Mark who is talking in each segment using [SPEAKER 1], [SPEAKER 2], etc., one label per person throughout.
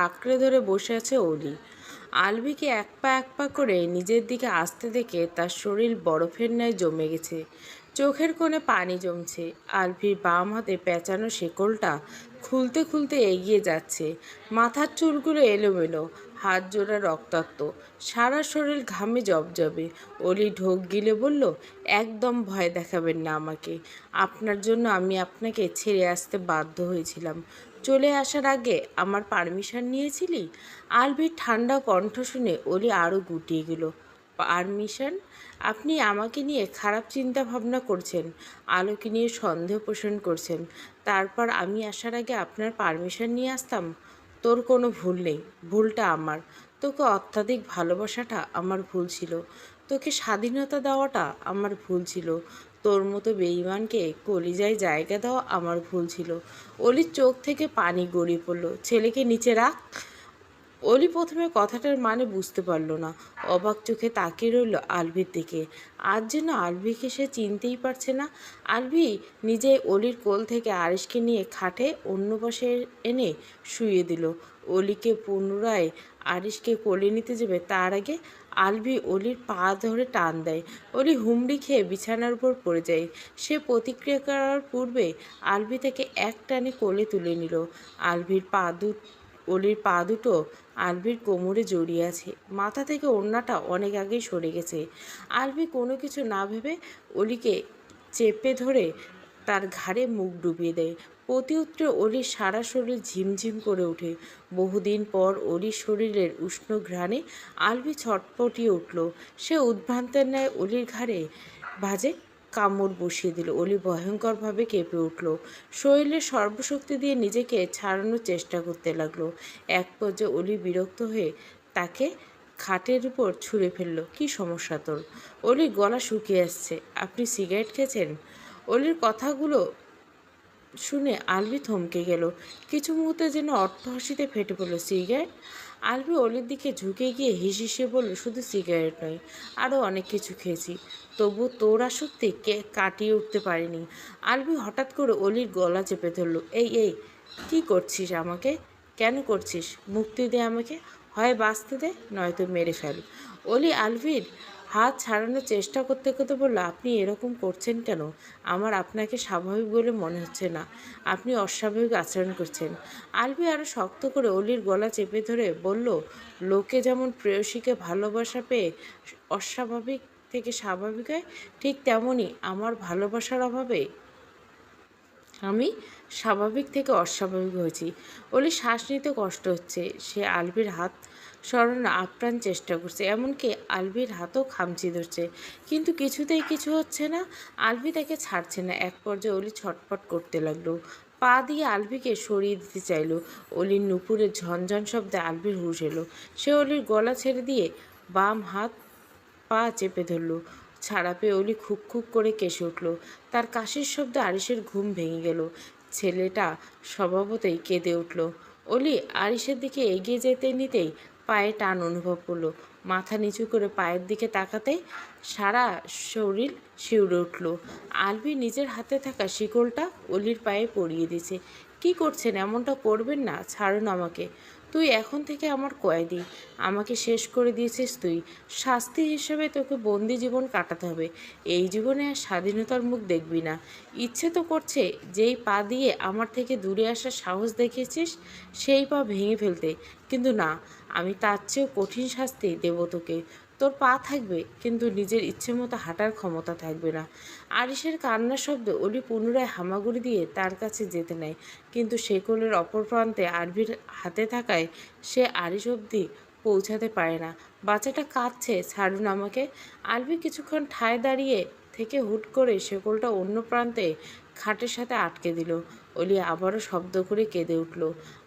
[SPEAKER 1] আঁকড়ে ধরে বসে আছে অলি। আলভিকে এক পা করে নিজের দিকে আসতে দেখে তার শরীর বরফের ন্যায় জমে গেছে। চোখের কোণে পানি জমছে। আলভির বাম হাতে পেঁচানো শেকলটা খুলতে খুলতে এগিয়ে যাচ্ছে। মাথার চুলগুলো এলোমেলো, হাত জোড়া রক্তাক্ত, সারা শরীর ঘামে জবজবে। অলি ঢোক গিলে বলল, একদম ভয় দেখাবেন না আমাকে। আপনার জন্য আমি আপনাকে ছেড়ে আসতে বাধ্য হয়েছিলাম। চলে আসার আগে আমার পারমিশন নিয়েছিলি? আলভির ঠান্ডা কণ্ঠ শুনে অলি আরও গুটিয়ে গেল। পারমিশন? আপনি আমাকে নিয়ে খারাপ চিন্তা ভাবনা করছেন, আলোকে নিয়ে সন্দেহ পোষণ করছেন। তারপর আমি আসার আগে আপনার পারমিশন নিয়ে আসতাম? তোর কোনো ভুল নেই, ভুলটা আমার। তোকে অত্যাধিক ভালোবাসাটা আমার ভুল ছিল। তোকে স্বাধীনতা দেওয়াটা আমার ভুল ছিল। তোর মতো বেঈমানকে কলিজায় জায়গা দেওয়া আমার ভুল ছিল। অলির চোখ থেকে পানি গড়িয়ে পড়ল। ছেলেকে নিচে রাখ। অলি প্রথমে কথাটার মানে বুঝতে পারল না। অবাক চোখে তাকিয়ে রইল আলভির দিকে। আজ যেন আলভিকে সে চিনতেই পারছে না। আলভি নিজে অলির কোল থেকে আরিশকে নিয়ে খাটে অন্য পাশে এনে শুইয়ে দিল। অলিকে পুনরায় আরিশকে কোলে নিতে যাবে তার আগে আলভি অলির পা ধরে টান দেয়। অলি হুমড়ি খেয়ে বিছানার উপর পড়ে যায়। সে প্রতিক্রিয়া করার পূর্বে আলভি তাকে এক টানে কোলে তুলে নিল। অলির পা দুটো আলভির কোমরে জড়িয়ে আছে। মাথা থেকে ওড়নাটা অনেক আগেই সরে গেছে। আলভি কোনো কিছু না ভেবে অলিকে চেপে ধরে তার ঘাড়ে মুখ ডুবিয়ে দেয়। প্রতি উত্তরে অলির সারা শরীর ঝিমঝিম করে ওঠে। বহুদিন পর অলির শরীরের উষ্ণ ঘ্রাণে আলভি ছটপটিয়ে উঠল। সে উদ্ভ্রান্তের ন্যায় অলির ঘাড়ে ভাঁজে কামড় বসিয়ে দিল। অলি ভয়ঙ্করভাবে কেঁপে উঠল। শরীরের সর্বশক্তি দিয়ে নিজেকে ছাড়ানোর চেষ্টা করতে লাগলো। এক পর্যায়ে অলি বিরক্ত হয়ে তাকে খাটের উপর ছুঁড়ে ফেলল। কি সমস্যা তোর? অলির গলা শুকিয়ে আসছে। আপনি সিগারেট খেয়েছেন? অলির কথাগুলো শুনে আলভি থমকে গেল। কিছু মুহূর্তে যেন অট্টহাসিতে ফেটে পড়ল। সিগারেট? আলভি অলির দিকে ঝুঁকে গিয়ে হিসিয়ে বলল, শুধু সিগারেট নয়, আরও অনেক কিছু খেয়েছি, তবু তোর আসক্তি কাটিয়ে উঠতে পারিনি। আলভি হঠাৎ করে অলির গলা চেপে ধরল। এই কী করছিস আমাকে? কেন করছিস? মুক্তি দে আমাকে। হয় বাঁচতে দে, নয়তো মেরে ফেল। অলি আলভির হাত ছাড়ানোর চেষ্টা করতে করতে বলল, আপনি এরকম করছেন কেন? আমার আপনাকে স্বাভাবিক বলে মনে হচ্ছে না। আপনি অস্বাভাবিক আচরণ করছেন। আলভি আরও শক্ত করে অলির গলা চেপে ধরে বলল, লোকে যেমন প্রেয়সীকে ভালোবাসা পেয়ে অস্বাভাবিক থেকে স্বাভাবিক হয়, ঠিক তেমনই আমার ভালোবাসার অভাবে আমি স্বাভাবিক থেকে অস্বাভাবিক হয়েছি। অলি শ্বাস নিতে কষ্ট হচ্ছে। সে আলভির হাত সরানোর আপ্রাণ চেষ্টা করছে, এমনকি আলভির হাতও খামচি ধরছে, কিন্তু কিছুতেই কিছু হচ্ছে না। আলভি তাকে ছাড়ছে না। এক পর্যায়ে অলি ছটফট করতে লাগলো। পা দিয়ে আলভিকে সরিয়ে দিতে চাইল। অলির নুপুরের ঝনঝন শব্দে আলভির হুঁশ এলো। সে অলির গলা ছেড়ে দিয়ে বাম হাত পা চেপে ধরল। ছাড়া পেয়ে অলি খুক খুক করে কেসে উঠল। তার কাশির শব্দে আরিশের ঘুম ভেঙে গেল। ছেলেটা স্বভাবতই কেঁদে উঠল। অলি আরিশের দিকে এগিয়ে যেতে নিতেই পায়ে টান অনুভব করল। মাথা নিচু করে পায়ের দিকে তাকাতেই সারা শরীর শিউরে উঠল। আলভি নিজের হাতে থাকা শিকলটা অলির পায়ে পরিয়ে দিয়েছে। কি করছেন? এমনটা করবেন না, ছাড়ুন আমাকে। তুই এখন থেকে আমার কয়েদি। আমাকে শেষ করে দিয়েছিস তুই। শাস্তি হিসেবে তোকে বন্দি জীবন কাটাতে হবে। এই জীবনে আর স্বাধীনতার মুখ দেখবি না। ইচ্ছে তো করছে যেই পা দিয়ে আমার থেকে দূরে আসার সাহস দেখিয়েছিস সেই পা ভেঙে ফেলতে, কিন্তু না, আমি তার চেয়েও কঠিন শাস্তি দেব তোকে। তোর পা থাকবে, কিন্তু নিজের ইচ্ছে মতো হাঁটার ক্ষমতা থাকবে না। আরিশের কান্নার শব্দে অলি পুনরায় হামাগুড়ি দিয়ে তার কাছে যেতে নেয়, কিন্তু শেকলের অপর প্রান্তে আরভির হাতে থাকায় সে আরিশ অবধি পৌঁছাতে পারে না। বাচ্চাটা কাঁদছে, ছাড়ুন আমাকে। আলভি কিছুক্ষণ ঠায় দাঁড়িয়ে থেকে হুট করে শেকলটা অন্য প্রান্তে খাটের সাথে আটকে দিল। অলি আবারও শব্দ করে কেঁদে উঠল।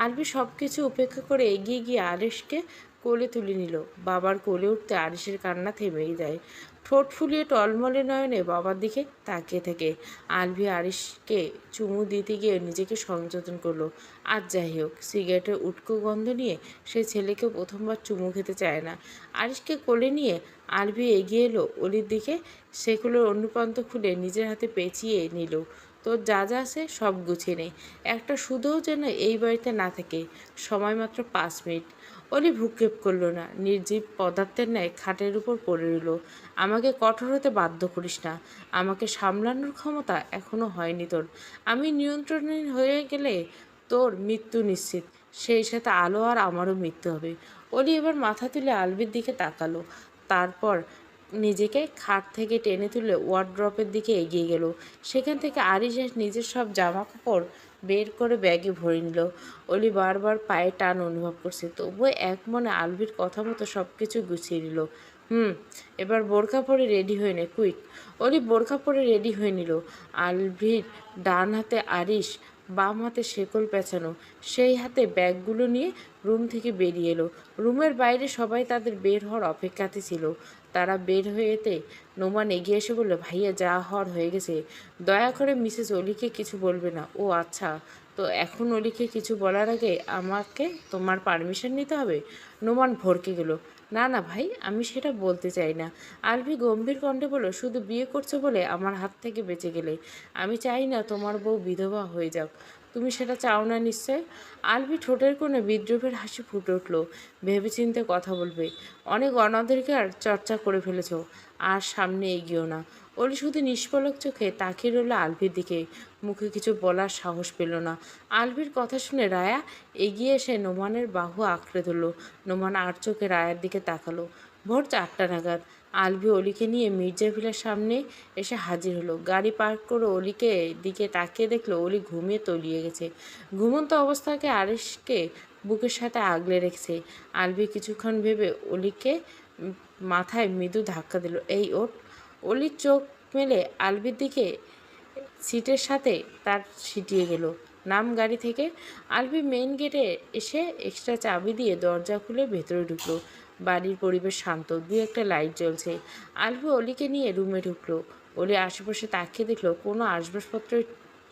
[SPEAKER 1] আলভি সব কিছু উপেক্ষা করে এগিয়ে গিয়ে আরিশকে কোলে তুলে নিল। বাবার কোলে উঠতে আরিশের কান্না থেমেই যায়। ঠোঁট ফুলিয়ে টলমলে নয়নে বাবার দিকে তাকিয়ে থাকে। আলভি আরিশকে চুমু দিতে গিয়ে নিজেকে সংযতন করলো। আজ যাই হোক, সিগারেটের উটকো গন্ধ নিয়ে সে ছেলেকে প্রথমবার চুমু খেতে চায় না। আরিশকে কোলে নিয়ে আলভি এগিয়ে এলো অলির দিকে। সেগুলোর অন্য প্রান্ত খুলে নিজের হাতে পেঁচিয়ে নিল। তোর যা যা আছে সব গুছিয়ে নে, একটা শুধুও যেন এই বাড়িতে না থাকে। সময় মাত্র 5 মিনিট। অলি ভ্রুক্ষেপ করলো না, নির্জীব পদার্থের ন্যায় খাটের উপর পড়ে রইল। আমাকে কঠোর হতে বাধ্য করিস না, আমাকে সামলানোর ক্ষমতা এখনো হয়নি তোর। আমি নিয়ন্ত্রণহীন হয়ে গেলে তোর মৃত্যু নিশ্চিত, সেই সাথে আলো আর আমারও মৃত্যু হবে। অলি এবার মাথা তুলে আলবির দিকে তাকালো, তারপর নিজেকে খাট থেকে টেনে তুলে ওয়ার্ড্রপের দিকে এগিয়ে গেল। সেখান থেকে আরিশ নিজের সব জামা কাপড় বের করে ব্যাগে ভরে নিল। অলি বারবার পায়ে টান অনুভব করছে, তবুও এক মনে আলবির কথা মতো সব কিছু গুছিয়ে নিল। এবার বোরখা পরে রেডি হয়ে নে, কুইক। অলি বোরখা পরে রেডি হয়ে নিল। আলভির ডান হাতে আরিশ, বাম হাতে শেকল পেঁচানো, সেই হাতে ব্যাগগুলো নিয়ে রুম থেকে বেরিয়ে এলো। রুমের বাইরে সবাই তাদের বের হওয়ার অপেক্ষাতে ছিল। তারা বের হয়েতে নোমান এগিয়ে এসে বলল, ভাইয়া যা হওয়ার হয়ে গেছে, দয়া করে মিসেস অলিকে কিছু বলবে না। ও আচ্ছা, তো এখন অলিকে কিছু বলার আগে আমাকে তোমার পারমিশন নিতে হবে? নোমান ভড়কে গেল। না না ভাই, আমি সেটা বলতে চাই না। আলভি গম্ভীর কণ্ঠে বলল, শুধু বিয়ে করছো বলে আমার হাত থেকে বেঁচে গেলে। আমি চাই না তোমার বউ বিধবা হয়ে যাক। তুমি সেটা চাও না নিশ্চয়? আলভি ঠোঁটের কোণে বিদ্রুপের হাসি ফুটে উঠল। ভেবেচিন্তে কথা বলবে, অনেক অনধিকার চর্চা করে ফেলেছ, আর সামনে এগিয়েও না। অলি শুধু নিষ্পলক চোখে তাকিয়ে রইল আলভির দিকে, মুখে কিছু বলার সাহস পেল না। আলভির কথা শুনে রায়া এগিয়ে এসে নোমানের বাহু আঁকড়ে ধরল। নোমান আর চোখে রায়ার দিকে তাকালো। ভোর 4টা নাগাদ আলভি অলিকে নিয়ে মির্জা ভিলার সামনে এসে হাজির হলো। গাড়ি পার্ক করে অলিকে দিকে তাকিয়ে দেখলো অলি ঘুমিয়ে তলিয়ে গেছে। ঘুমন্ত অবস্থাকে আরিশকে বুকের সাথে আগলে রেখেছে। আলভি কিছুক্ষণ ভেবে অলিকে মাথায় মৃদু ধাক্কা দিল, এই ওঠ। অলির চোখ মেলে আলভির দিকে সিটের সাথে তার ছিটিয়ে গেল। নাম গাড়ি থেকে। আলভি মেইন গেটে এসে এক্সট্রা চাবি দিয়ে দরজা খুলে ভেতরে ঢুকলো। বাড়ির পরিবেশ শান্ত, দুই একটা লাইট জ্বলছে। আলভি অলিকে নিয়ে রুমে ঢুকলো। অলি আশেপাশে তাকিয়ে দেখলো কোনো আসবাবপত্র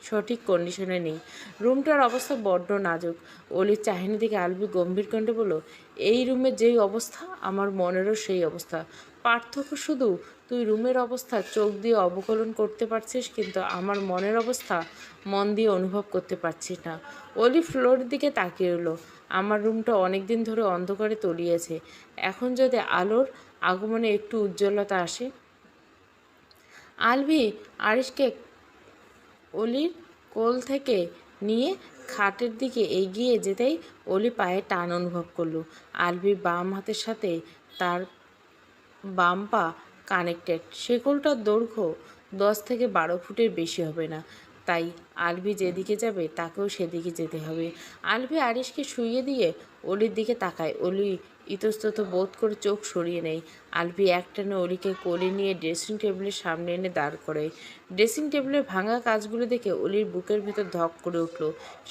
[SPEAKER 1] সঠিক কন্ডিশনে নেই। রুমটার অবস্থা বড্ড নাজুক। অলির চাহিনি দিকে আলভি গম্ভীর কণ্ঠে বলল, এই রুমের যেই অবস্থা আমার মনেরও সেই অবস্থা। পার্থক্য শুধু তুই রুমের অবস্থা চোখ দিয়ে অবকলন করতে পারছিস, কিন্তু আমার মনের অবস্থা মন দিয়ে অনুভব করতে পারছিস না। অলি ফ্লোরের দিকে তাকিয়ে রইল। আমার রুমটা অনেক দিন ধরে অন্ধকারে তলিয়েছে, এখন যদি আলোর আগমনে একটু উজ্জ্বলতা আসে। আলভি আরিশকে অলির কোল থেকে নিয়ে খাটের দিকে এগিয়ে যেতেই অলি পায়ে টান অনুভব করলো। আলভির বাম হাতের সাথে তার বাম পা কানেক্টেড। শেকলটার দৈর্ঘ্য 10 থেকে 12 ফুটের বেশি হবে না, তাই আলভি যেদিকে যাবে তাকেও সেদিকে যেতে হবে। আলভি আরিশকে শুইয়ে দিয়ে অলির দিকে তাকায়। অলি ইতস্তত বোধ করে চোখ সরিয়ে নেয়। আলভি একটানে অলিকে কোলে নিয়ে ড্রেসিং টেবিলের সামনে এনে দাঁড় করে। ড্রেসিং টেবিলের ভাঙা কাজগুলো দেখে অলির বুকের ভেতর ধক করে উঠল।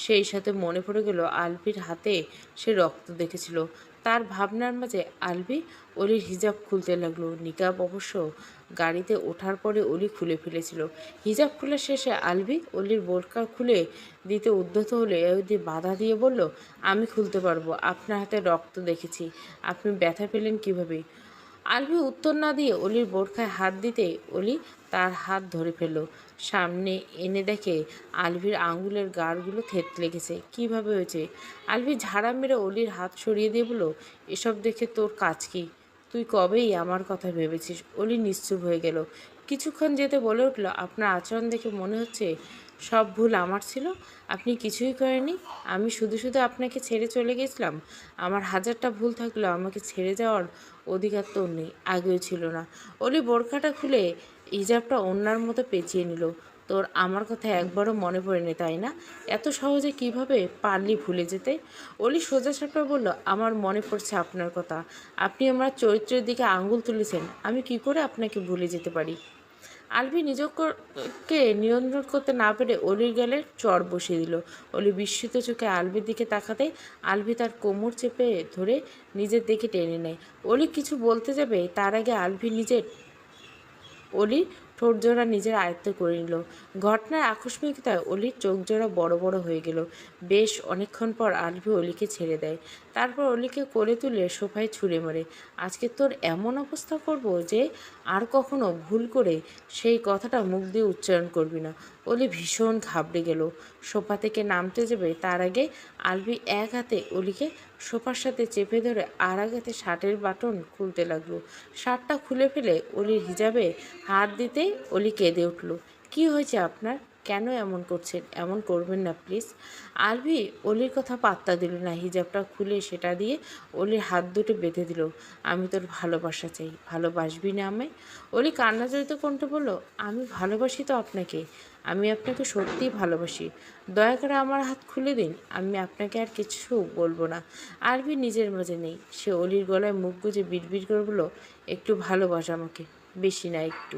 [SPEAKER 1] সেই সাথে মনে পড়ে গেল আলভির হাতে সে রক্ত দেখেছিল। তার ভাবনার মাঝে আলভি অলির হিজাব খুলতে লাগলো। নিকাব অবশ্য গাড়িতে ওঠার পরে অলি খুলে ফেলেছিল। হিজাব খোলা শেষে আলভি অলির বোরকা খুলে দিতে উদ্যত হলে এদি বাধা দিয়ে বলল, আমি খুলতে পারবো, আপনার হাতে রক্ত দেখেছি, আপনি ব্যথা পেলেন কিভাবে? আলভি উত্তর না দিয়ে অলির বোরখায় হাত দিতে অলি তার হাত ধরে ফেলল। সামনে এনে দেখে আলভির আঙুলের গাড়গুলো থেতলে গেছে। কীভাবে হয়েছে? আলভি ঝাড়া মেরে অলির হাত সরিয়ে দিয়ে বলল, এসব দেখে তোর কাজ কি? তুই কবেই আমার কথা ভেবেছিস? অলি নিশ্চুপ হয়ে গেল। কিছুক্ষণ যেতে বলে উঠল, আপনার আচরণ দেখে মনে হচ্ছে সব ভুল আমার ছিল। আপনি কিছুই করেননি, আমি শুধু শুধু আপনাকে ছেড়ে চলে গেছিলাম। আমার হাজারটা ভুল থাকলেও আমাকে ছেড়ে যাওয়ার অধিকার তো নেই, আগেও ছিল না। অলি বোরখাটা খুলে হিজাবটা ওড়নার মতো পেঁচিয়ে নিল। তোর আমার কথা একবারও মনে পড়েনি তাই না? এত সহজে কিভাবে পারলি ভুলে যেতে? অলি সোজা সাপটা বলল, আমার মনে পড়ছে আপনার কথা। আপনি আমার চরিত্রের দিকে আঙুল তুলেছেন, আমি কি করে আপনাকে ভুলে যেতে পারি? আলভি নিজকে নিয়ন্ত্রণ করতে না পেরে অলির গালে চড় বসিয়ে দিল। অলি বিস্মিত চোখে আলভির দিকে তাকাতে আলভি তার কোমর চেপে ধরে নিজের দিকে টেনে নেয়। অলি কিছু বলতে যাবে তার আগে আলভি নিজের অলির ঠোঁটজোড়া নিজের আয়ত্ত করে নিল। ঘটনার আকস্মিকতায় অলির চোখ জোড়া বড় বড় হয়ে গেল। বেশ অনেকক্ষণ পর আলভি অলিকে ছেড়ে দেয়। তারপর অলিকে কোলে তুলে সোফায় ছুঁড়ে মারে। আজকে তোর এমন অবস্থা করব যে আর কখনো ভুল করে সেই কথাটা মুখ দিয়ে উচ্চারণ করবি না। অলি ভীষণ ঘাবড়ে গেল। সোফা থেকে নামতে যাবে তার আগে আলভি এক হাতে অলিকে সোফার সাথে চেপে ধরে আর এক হাতে শার্টের বাটন খুলতে লাগলো। শার্টটা খুলে ফেলে অলির হিজাবে হাত দিতেই অলি কেঁদে উঠল। কি হয়েছে আপনার? কেন এমন করছেন? এমন করবেন না প্লিজ। আলভি অলির কথা পাত্তা দিল না। হিজাবটা খুলে সেটা দিয়ে অলির হাত দুটো বেঁধে দিল। আমি তোর ভালোবাসা চাই। ভালোবাসবি না আমায়? অলি কান্নাজড়িত কণ্ঠে বলল, আমি ভালোবাসি তো আপনাকে। আমি আপনাকে সত্যিই ভালোবাসি। দয়া করে আমার হাত খুলে দিন। আমি আপনাকে আর কিছু বলবো না। আলভি নিজের মাঝে নেই। সে অলির গলায় মুখ গুজে বিড়বিড় করে বলল, একটু ভালোবাসা আমাকে, বেশি না, একটু।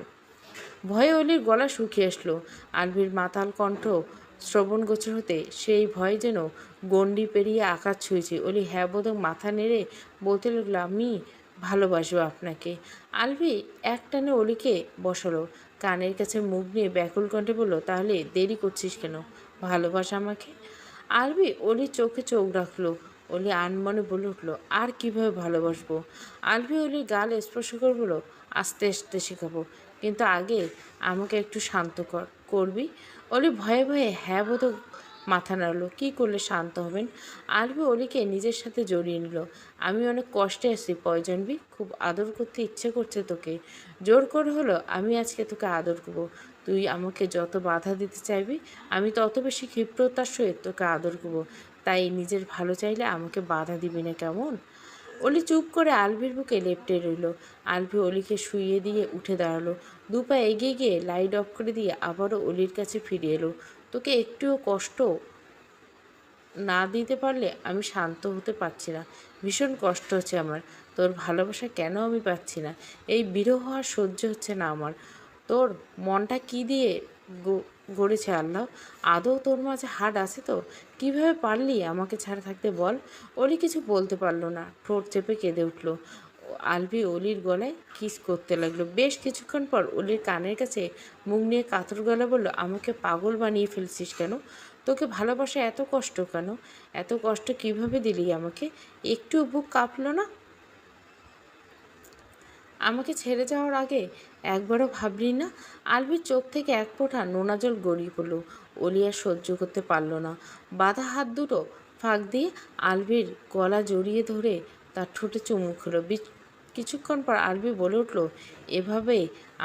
[SPEAKER 1] ভয়ে অলির গলা শুকিয়ে আসলো। আলভির মাতাল কণ্ঠ শ্রবণগোচর হতে সেই ভয় যেন গণ্ডি পেরিয়ে আকাশ ছুঁয়েছে। অলি হ্যাঁ বোধক মাথা নেড়ে বলতে লাগলো, আমি ভালোবাসবো আপনাকে। আলভি এক টানে অলিকে বসালো। কানের কাছে মুখ নিয়ে ব্যাকুল কণ্ঠে বলল, তাহলে দেরি করছিস কেন? ভালোবাসা আমাকে। আলভি অলির চোখে চোখ রাখলো। অলি আনমনে বলে উঠল, আর কিভাবে ভালোবাসবো? আলভি অলির গাল স্পর্শ করে বলল, আস্তে আস্তে শেখাবো, কিন্তু আগে আমাকে একটু শান্ত করবি? অলি ভয়ে ভয়ে হ্যাঁ বোধক মাথা নাড়ল। কী করলে শান্ত হবেন? আলভি অলিকে নিজের সাথে জড়িয়ে নিল। আমি অনেক কষ্টে আছি পয়জনবি, খুব আদর করতে ইচ্ছে করছে তোকে। জোর করে হলো আমি আজকে তোকে আদর করবো। তুই আমাকে যত বাধা দিতে চাইবি আমি তত বেশি ক্ষিপ্রতার সহিত তোকে আদর করবো। তাই নিজের ভালো চাইলে আমাকে বাধা দিবি না, কেমন? অলি চুপ করে আলভির বুকে লেপ্টে রইল। আলভি অলিকে শুইয়ে দিয়ে উঠে দাঁড়ালো। দু পা এগিয়ে গিয়ে লাইট অফ করে দিয়ে আবারও অলির কাছে ফিরে এলো। তোকে একটুও কষ্ট না দিতে পারলে আমি শান্ত হতে পারছি না। ভীষণ কষ্ট হচ্ছে আমার। তোর ভালোবাসা কেন আমি পাচ্ছি না? এই বিরহ আর সহ্য হচ্ছে না আমার। তোর মনটা কি দিয়ে গড়েছে আল্লাহ? আদৌ তোর মাঝে হাড় আছে তো? কিভাবে পারলি আমাকে ছাড়া থাকতে বল? অলি কিছু বলতে পারলো না। ঠোঁট চেপে কেঁদে উঠল। আলভি অলির গলায় কিস করতে লাগলো। বেশ কিছুক্ষণ পর অলির কানের কাছে মুখ নিয়ে কাতর গলা বলল, আমাকে পাগল বানিয়ে ফেলছিস কেন? তোকে ভালোবাসা এত কষ্ট কেন? এত কষ্ট কিভাবে দিলি আমাকে? একটু বুক কাঁপলো না? আমাকে ছেড়ে যাওয়ার আগে একবারও ভাবলি না? আলভির চোখ থেকে এক ফোঁটা নোনা জল গড়িয়ে পড়ল। অলি আর সহ্য করতে পারল না। বাঁধা হাত দুটো ফাঁক দিয়ে আলভির গলা জড়িয়ে ধরে তার ঠোঁটে চুমু খেলো। কিছুক্ষণ পর আলভি বলে উঠল, এভাবে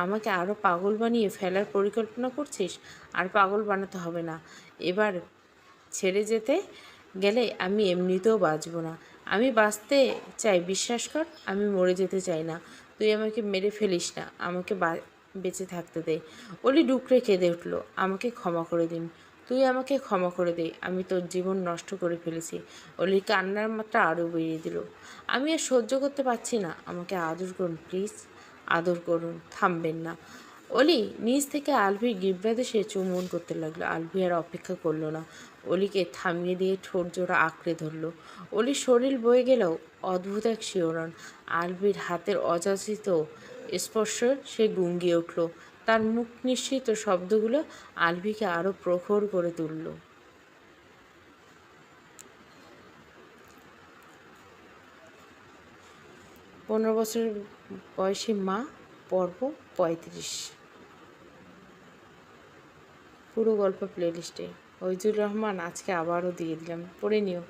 [SPEAKER 1] আমাকে আরও পাগল বানিয়ে ফেলার পরিকল্পনা করছিস? আর পাগল বানাতে হবে না। এবার ছেড়ে যেতে গেলে আমি এমনিতেও বাঁচব না। আমি বাঁচতে চাই, বিশ্বাস কর। আমি মরে যেতে চাই না। তুই আমাকে মেরে ফেলিস না, আমাকে বেঁচে থাকতে দে। অলি ডুকরে কেঁদে উঠল। আমাকে ক্ষমা করে দিন। তুই আমাকে ক্ষমা করে দে। আমি তোর জীবন নষ্ট করে ফেলেছি। অলির কান্নার মাত্রা আরও বেরিয়ে দিল। আমি আর সহ্য করতে পারছি না। আমাকে আদর করুন প্লিজ, আদর করুন, থামবেন না। অলি নিজ থেকে আলভির গিব্রাদেশে চুম্বন করতে লাগলো। আলভি আর অপেক্ষা করলো না। অলিকে থামিয়ে দিয়ে ঠোঁট জোড়া আঁকড়ে ধরল। অলির শরীর বয়ে গেলেও অদ্ভুত এক শিহরণ। আলভির হাতের অযাচিত স্পর্শ সে গুঙ্গিয়ে উঠল। তার মুখ নিঃসৃত শব্দগুলো আলভিকে আরও প্রখর করে তুলল। 15 বছর বয়সী মা, পর্ব 35। পুরো গল্প প্লেলিস্টে। ফয়জুর রহমান আজকে আবারও দিয়ে দিলাম, পড়ে নিও।